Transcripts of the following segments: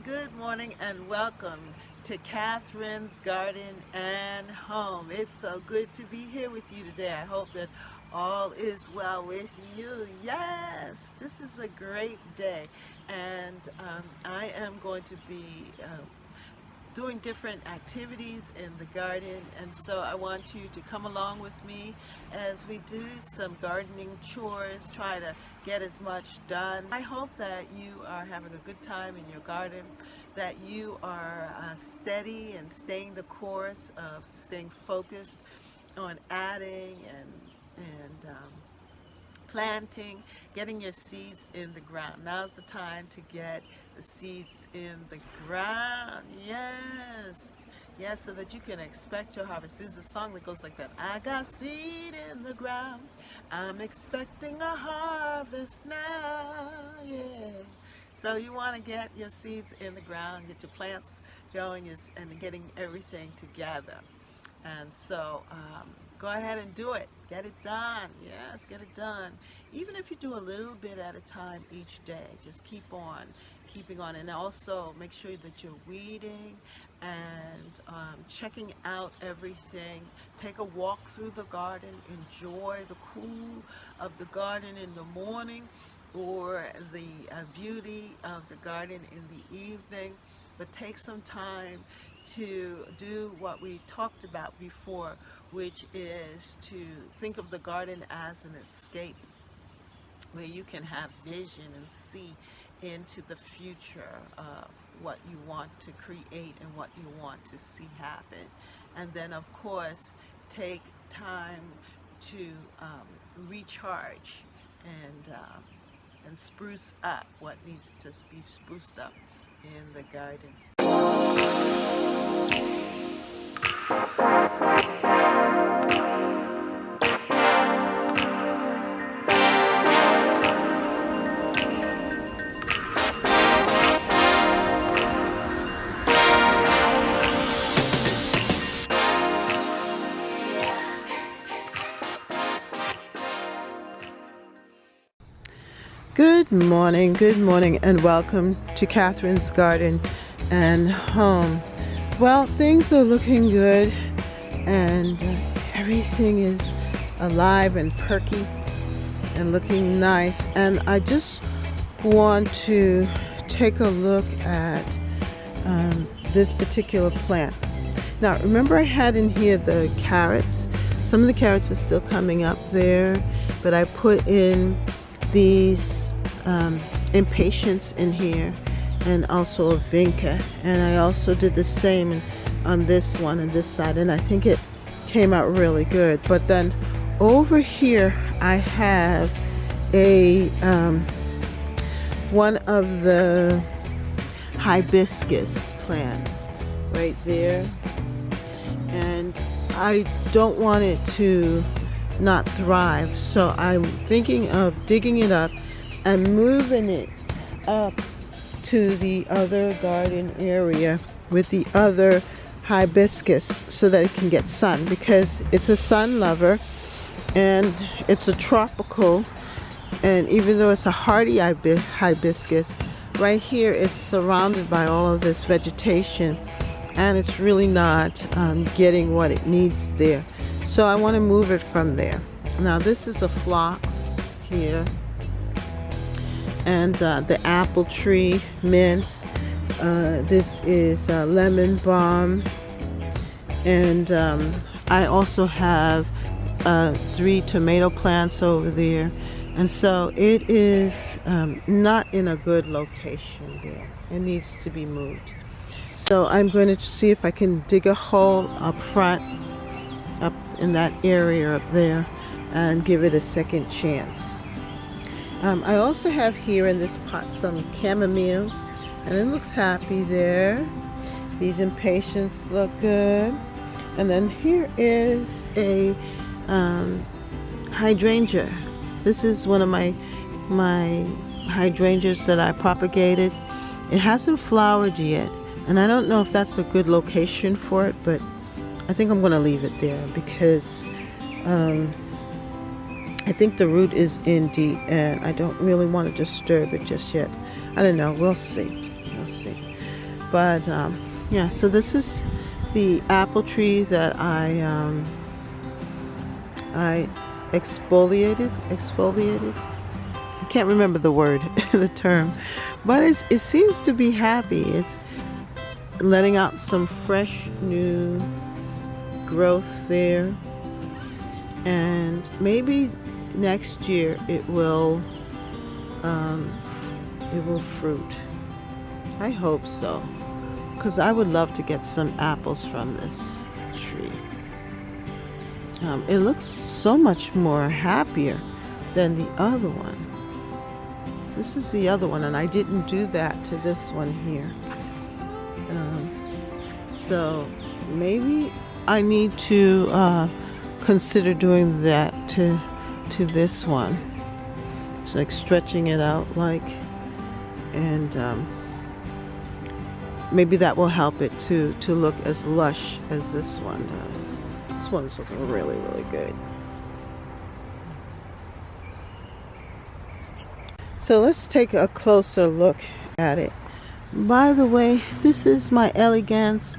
good morning, and welcome to Catherine's Garden and Home. It's so good to be here with you today. I hope that all is well with you. Yes, this is a great day, and I am going to be doing different activities in the garden, and so I want you to come along with me as we do some gardening chores, try to get as much done. I hope that you are having a good time in your garden, that you are steady and staying the course of staying focused on adding and planting, getting your seeds in the ground. Now's the time to get the seeds in the ground. Yes, so that you can expect your harvest. This is a song that goes like that. I got seed in the ground. I'm expecting a harvest now. Yeah. So you want to get your seeds in the ground, get your plants going, and getting everything together. And so go ahead and do it. Get it done. Yes, get it done. Even if you do a little bit at a time each day, just keep on keeping on. And also make sure that you're weeding and checking out everything. Take a walk through the garden. Enjoy the cool of the garden in the morning, or the beauty of the garden in the evening. But take some time to do what we talked about before, which is to think of the garden as an escape where you can have vision and see into the future of what you want to create and what you want to see happen. And then, of course, take time to recharge and spruce up what needs to be spruced up in the garden. Good morning, and welcome to Catherine's Garden and Home. Well, things are looking good, and everything is alive and perky and looking nice. And I just want to take a look at this particular plant. Now, remember I had in here the carrots. Some of the carrots are still coming up there, but I put in these impatiens in here, and also a vinca, and I also did the same on this one and this side, and I think it came out really good. But then over here I have a one of the hibiscus plants right there, and I don't want it to not thrive, so I'm thinking of digging it up and moving it up to the other garden area with the other hibiscus so that it can get sun, because it's a sun lover and it's a tropical, and even though it's a hardy hibiscus, right here it's surrounded by all of this vegetation, and it's really not getting what it needs there. So I want to move it from there. Now this is a phlox here, and the apple tree mints. This is lemon balm, and I also have 3 tomato plants over there, and so it is not in a good location there. It needs to be moved. So I'm going to see if I can dig a hole up front, up in that area up there, and give it a second chance. I also have here in this pot some chamomile, and it looks happy there. These impatiens look good. And then here is a hydrangea. This is one of my hydrangeas that I propagated. It hasn't flowered yet, and I don't know if that's a good location for it, but I think I'm going to leave it there because I think the root is in deep, and I don't really want to disturb it just yet. I don't know. We'll see. we'll see. But yeah, so this is the apple tree that I exfoliated. I can't remember the word, the term, but it seems to be happy. It's letting out some fresh new growth there, and maybe next year it will fruit. I hope so, because I would love to get some apples from this tree. It looks so much more happier than the other one. This is the other one, and I didn't do that to this one here. So maybe I need to consider doing that to this one. It's like stretching it out, and maybe that will help it to look as lush as this one does. This one's looking really, really good. So let's take a closer look at it. By the way, this is my elegance,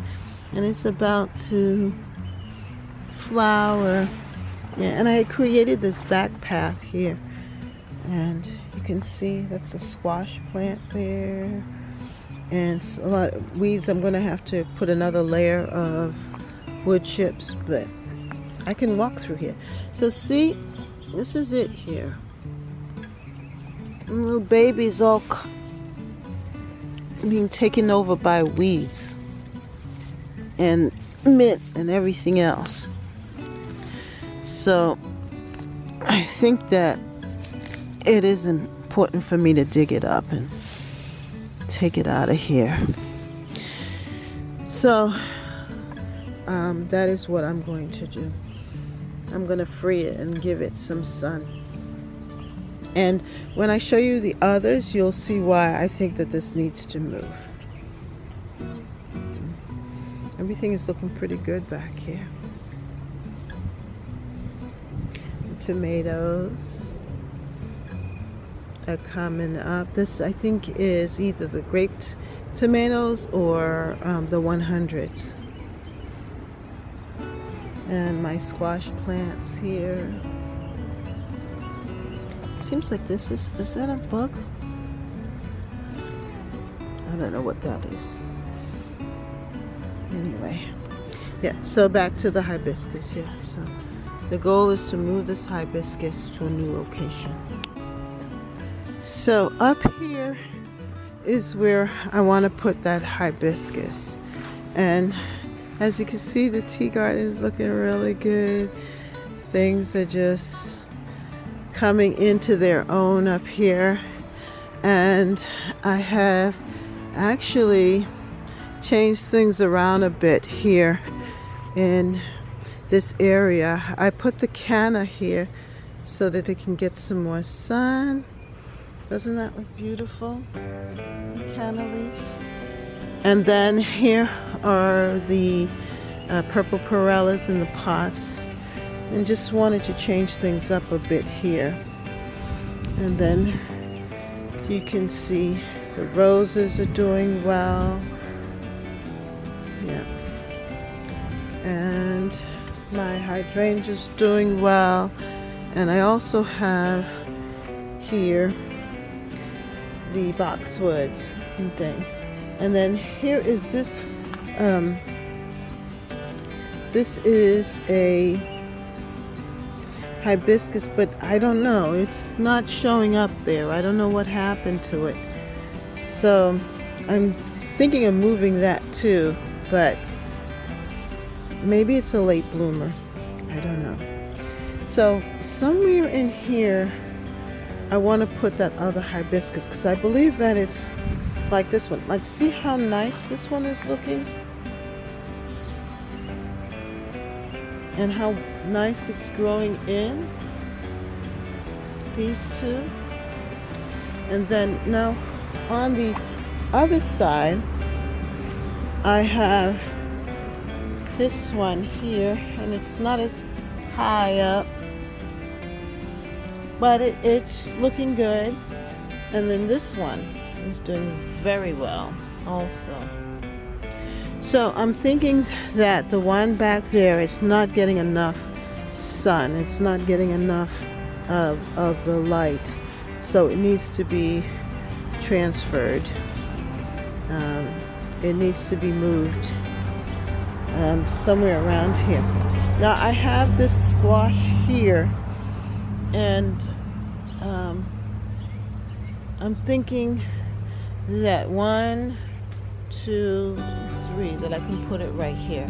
and it's about to flower. Yeah, and I had created this back path here, and you can see that's a squash plant there, and a lot of weeds. I'm going to have to put another layer of wood chips, but I can walk through here. So see, this is it here. Little babies all being taken over by weeds and mint and everything else. So I think that it is important for me to dig it up and take it out of here. So that is what I'm going to do. I'm going to free it and give it some sun. And when I show you the others, you'll see why I think that this needs to move. Everything is looking pretty good back here. The tomatoes are coming up. This, I think, is either the grape tomatoes or the 100s. And my squash plants here. Seems like this is that a bug? I don't know what that is. Anyway, yeah, so back to the hibiscus here. So the goal is to move this hibiscus to a new location. So up here is where I want to put that hibiscus. And as you can see, the tea garden is looking really good. Things are just coming into their own up here, and I have actually changed things around a bit here in this area. I put the canna here so that it can get some more sun. Doesn't that look beautiful? The canna leaf. And then here are the purple perennials in the pots. And just wanted to change things up a bit here. And then you can see the roses are doing well. Yeah. And my hydrangea's doing well. And I also have here the boxwoods and things. And then here is this. This is a hibiscus, but I don't know, it's not showing up there. I don't know what happened to it, so I'm thinking of moving that too, but maybe it's a late bloomer, I don't know. So somewhere in here I want to put that other hibiscus, because I believe that it's like this one. Like, see how nice this one is looking, and how nice it's growing in, these two. And then now on the other side I have this one here, and it's not as high up, but it's looking good. And then this one is doing very well. also. So I'm thinking that the one back there is not getting enough sun. It's not getting enough of the light. So it needs to be transferred. It needs to be moved somewhere around here. Now I have this squash here, and I'm thinking that 1, 2, 3, that I can put it right here,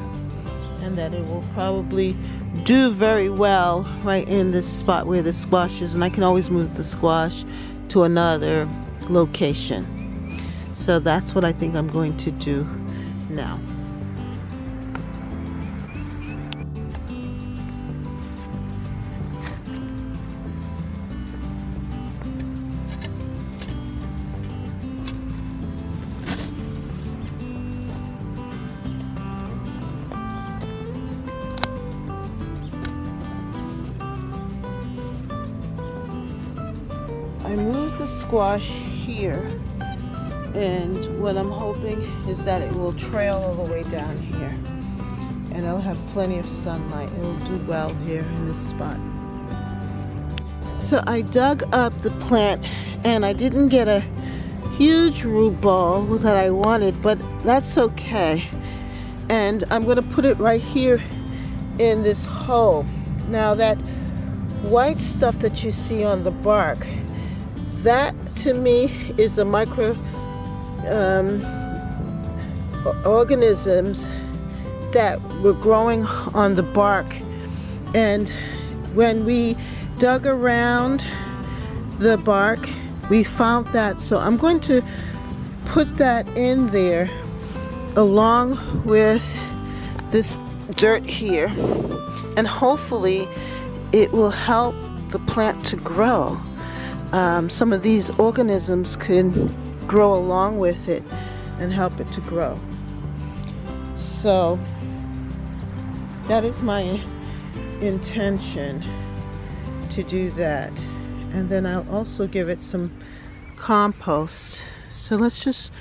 and that it will probably do very well right in this spot where the squash is, and I can always move the squash to another location. So that's what I think I'm going to do now. I moved the squash here, and what I'm hoping is that it will trail all the way down here, and it'll have plenty of sunlight. It'll do well here in this spot. So I dug up the plant, and I didn't get a huge root ball that I wanted, but that's okay. And I'm going to put it right here in this hole. Now that white stuff that you see on the bark, that to me is the micro organisms that were growing on the bark. And when we dug around the bark, we found that. So I'm going to put that in there along with this dirt here, and hopefully it will help the plant to grow. Some of these organisms can grow along with it and help it to grow. So that is my intention, to do that. And then I'll also give it some compost. So let's just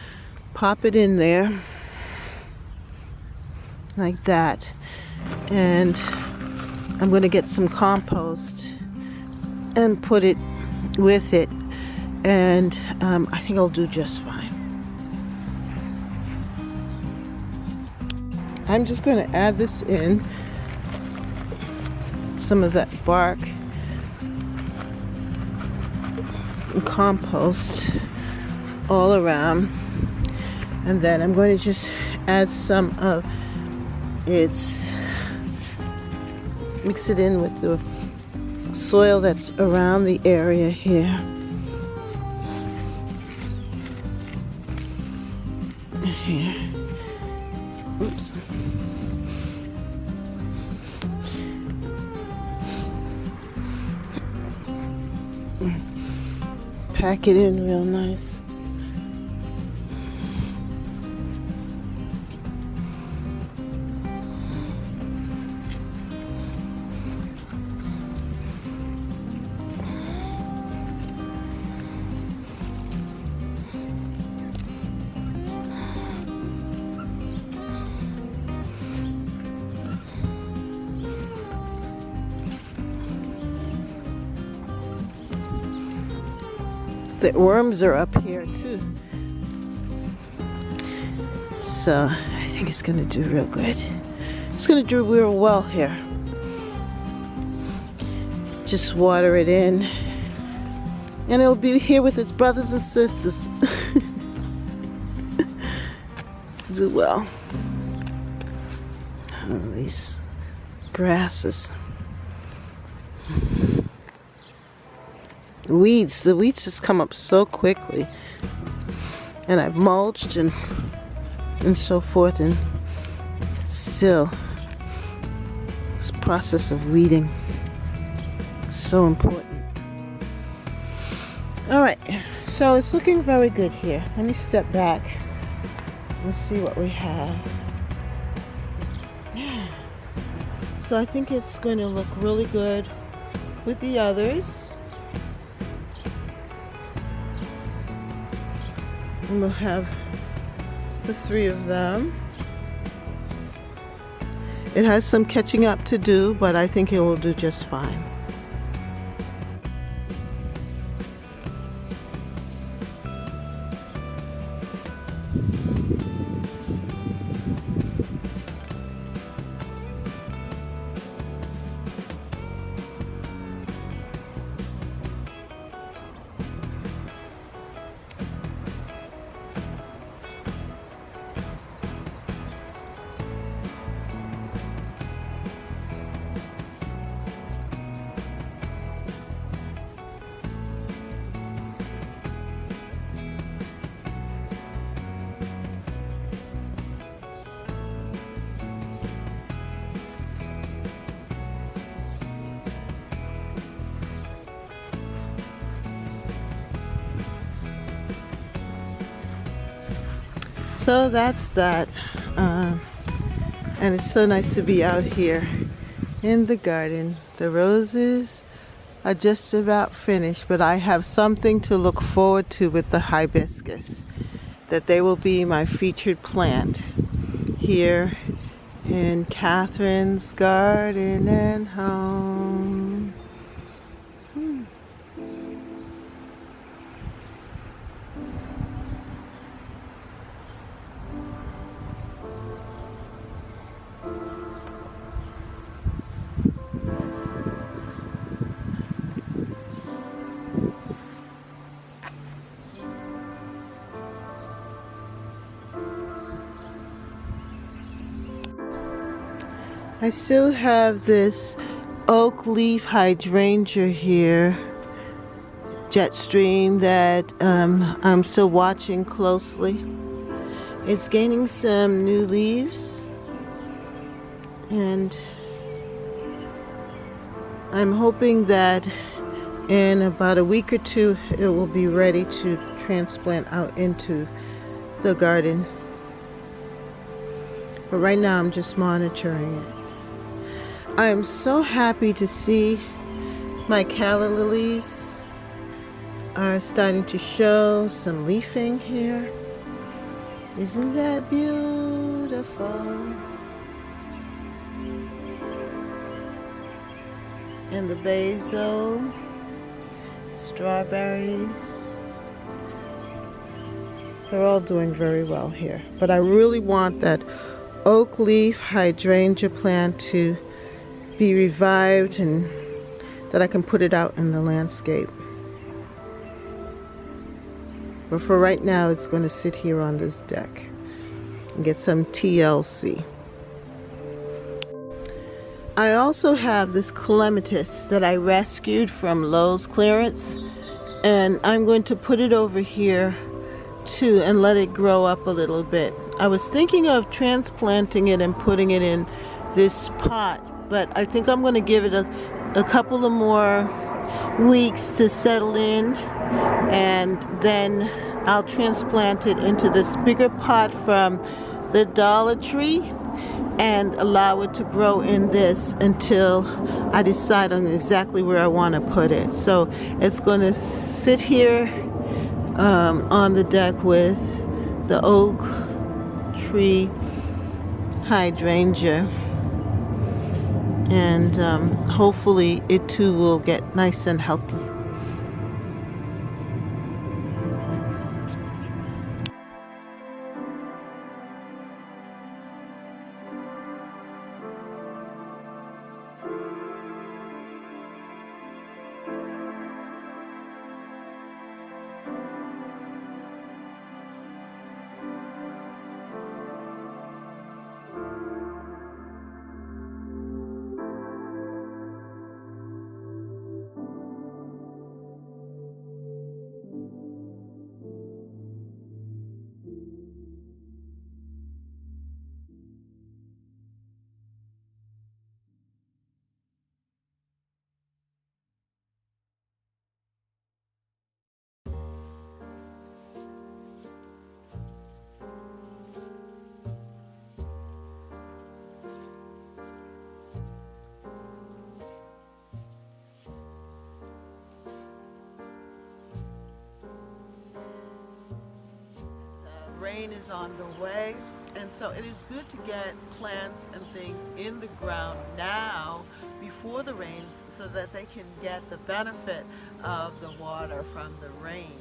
pop it in there like that. And I'm going to get some compost and put it with it, and I think I'll do just fine. I'm just going to add this in, some of that bark and compost all around, and then I'm going to just add some of its, mix it in with the soil that's around the area here. Here. Oops. Pack it in real nice. The worms are up here too. So I think it's gonna do real good. It's gonna do real well here. Just water it in, and it'll be here with its brothers and sisters. Do well. Oh, these grasses. Weeds, the weeds just come up so quickly, and I've mulched and so forth, and still this process of weeding is so important. All right, so it's looking very good here. Let me step back and see what we have. So I think it's going to look really good with the others. And we'll have the 3 of them. It has some catching up to do, but I think it will do just fine. So that's that. And it's so nice to be out here in the garden. The roses are just about finished, but I have something to look forward to with the hibiscus, that they will be my featured plant here in Catherine's garden and home. I still have this oak leaf hydrangea here, jet stream, that I'm still watching closely. It's gaining some new leaves, and I'm hoping that in about a week or two it will be ready to transplant out into the garden. But right now I'm just monitoring it. I am so happy to see my calla lilies are starting to show some leafing here. Isn't that beautiful? And the basil, strawberries, they're all doing very well here. But I really want that oak leaf hydrangea plant to be revived and that I can put it out in the landscape. But for right now, it's going to sit here on this deck and get some TLC. I also have this clematis that I rescued from Lowe's clearance, and I'm going to put it over here too and let it grow up a little bit. I was thinking of transplanting it and putting it in this pot, but I think I'm going to give it a couple of more weeks to settle in, and then I'll transplant it into this bigger pot from the Dollar Tree and allow it to grow in this until I decide on exactly where I want to put it. So it's going to sit here on the deck with the oak tree hydrangea, and hopefully it too will get nice and healthy. rain is on the way. And so it is good to get plants and things in the ground now before the rains so that they can get the benefit of the water from the rain.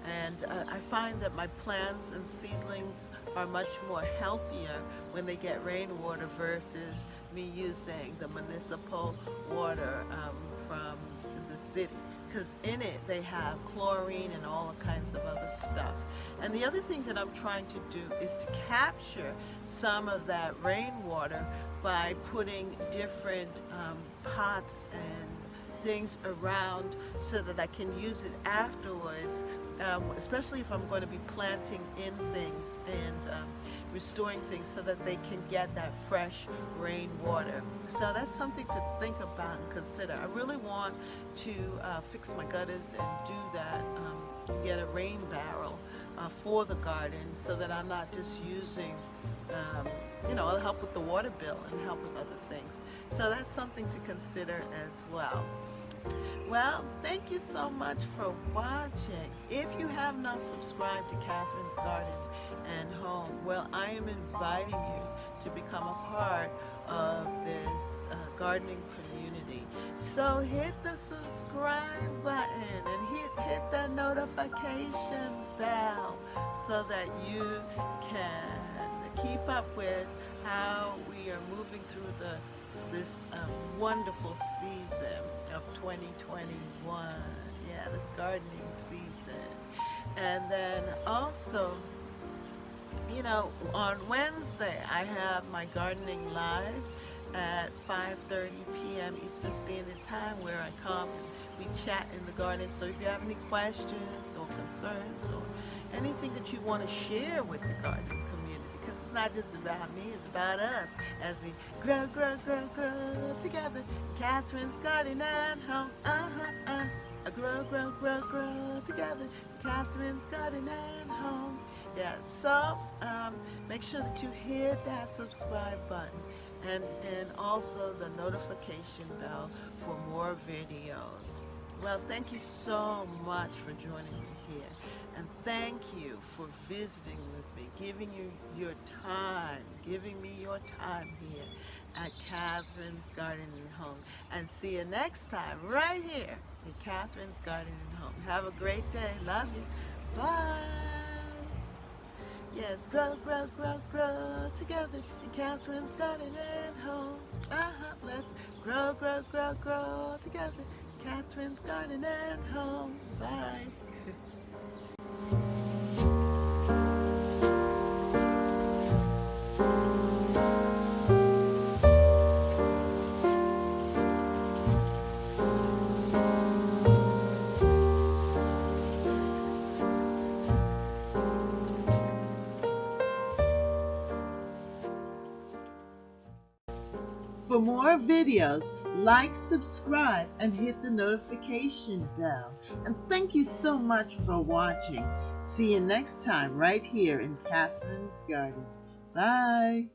And I find that my plants and seedlings are much more healthier when they get rainwater versus me using the municipal water from the city, because in it they have chlorine and all kinds of other stuff. And the other thing that I'm trying to do is to capture some of that rainwater by putting different pots and things around so that I can use it afterwards, especially if I'm going to be planting in things and restoring things so that they can get that fresh rainwater. So that's something to think about and consider. I really want to fix my gutters and do that, get a rain barrel for the garden so that I'm not just using it'll help with the water bill and help with other things. So that's something to consider as well. Well, thank you so much for watching. If you have not subscribed to Catherine's Garden and Home, well, I am inviting you to become a part of this gardening community. So hit the subscribe button and hit that notification bell so that you can keep up with how we are moving through this wonderful season of 2021. Yeah, this gardening season. And then also, on Wednesday I have my gardening live at 5:30 p.m. Eastern Standard Time, where I come and we chat in the garden. So if you have any questions or concerns or anything that you want to share with the gardening community, because it's not just about me, it's about us as we grow together. Catherine's Garden and Home. Grow together. Catherine's Garden and Home. Yeah, so make sure that you hit that subscribe button and also the notification bell for more videos. Well, thank you so much for joining me here. And thank you for visiting with me, giving me your time here at Catherine's Garden and Home. And see you next time right here in Catherine's Garden and Home. Have a great day. Love you. Bye. Yes, grow together in Catherine's Garden and Home. Let's grow together in Catherine's Garden and Home. Bye. For more videos, like, subscribe, and hit the notification bell. And thank you so much for watching. See you next time right here in Catherine's Garden. Bye.